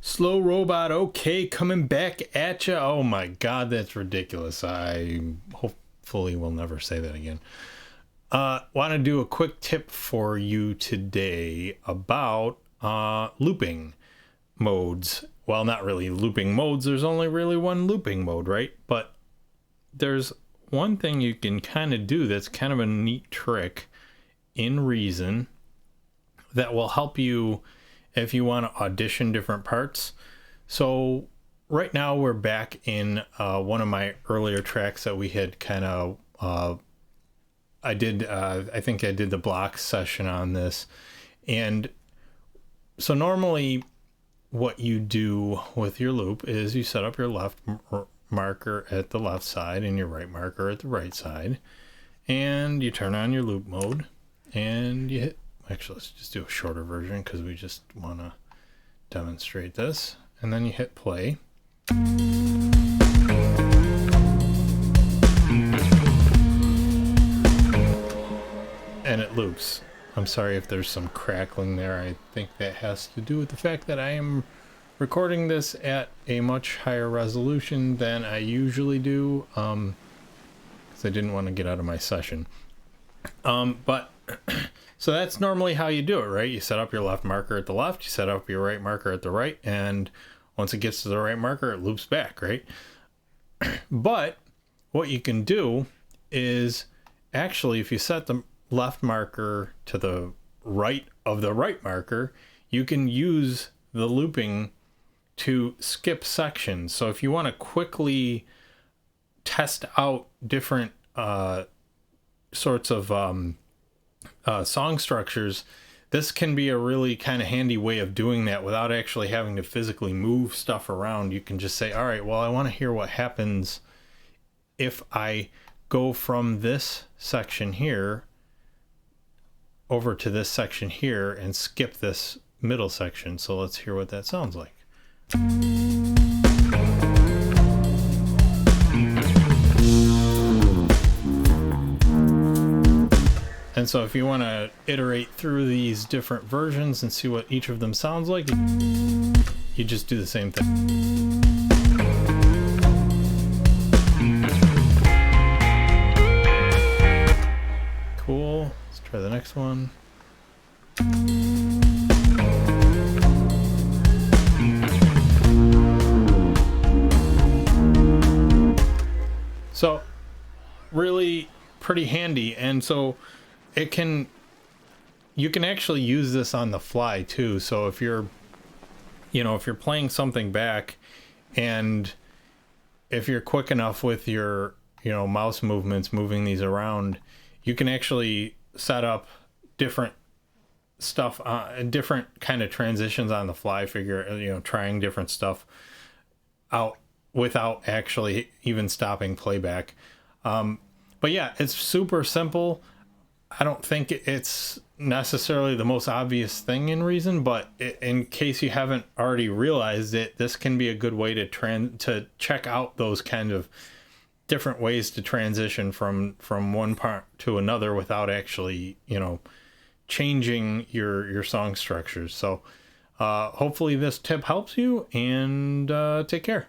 Slow robot, okay, coming back at you. Oh my god, that's ridiculous. I hopefully will never say that again. Want to do a quick tip for you today about looping modes. Well, not really looping modes. There's only really one looping mode, right? But there's one thing you can kind of do that's kind of a neat trick in Reason that will help you if you want to audition different parts. So right now we're back in one of my earlier tracks that we had kind of I think I did the block session on this. And so normally what you do with your loop is you set up your left marker at the left side and your right marker at the right side, and you turn on your loop mode and you hit. Actually, let's just do a shorter version because we just want to demonstrate this. And then you hit play. And it loops. I'm sorry if there's some crackling there. I think that has to do with the fact that I am recording this at a much higher resolution than I usually do, because I didn't want to get out of my session. But so that's normally how you do it, right? You set up your left marker at the left, you set up your right marker at the right, and once it gets to the right marker, it loops back, right? But what you can do is actually, if you set the left marker to the right of the right marker, you can use the looping to skip sections. So if you want to quickly test out different sorts of song structures, this can be a really kind of handy way of doing that without actually having to physically move stuff around. You can just say, all right, well, I want to hear what happens if I go from this section here over to this section here and skip this middle section. So let's hear what that sounds like. And so if you want to iterate through these different versions and see what each of them sounds like, you just do the same thing. Cool. Let's try the next one. So really pretty handy. And so you can actually use this on the fly too. So if you're playing something back, and if you're quick enough with your mouse movements moving these around, you can actually set up different stuff, different kind of transitions on the fly, trying different stuff out without actually even stopping playback. But yeah, it's super simple. I don't think it's necessarily the most obvious thing in Reason, but in case you haven't already realized it, this can be a good way to check out those kind of different ways to transition from one part to another without actually, changing your song structures. So hopefully this tip helps you, and take care.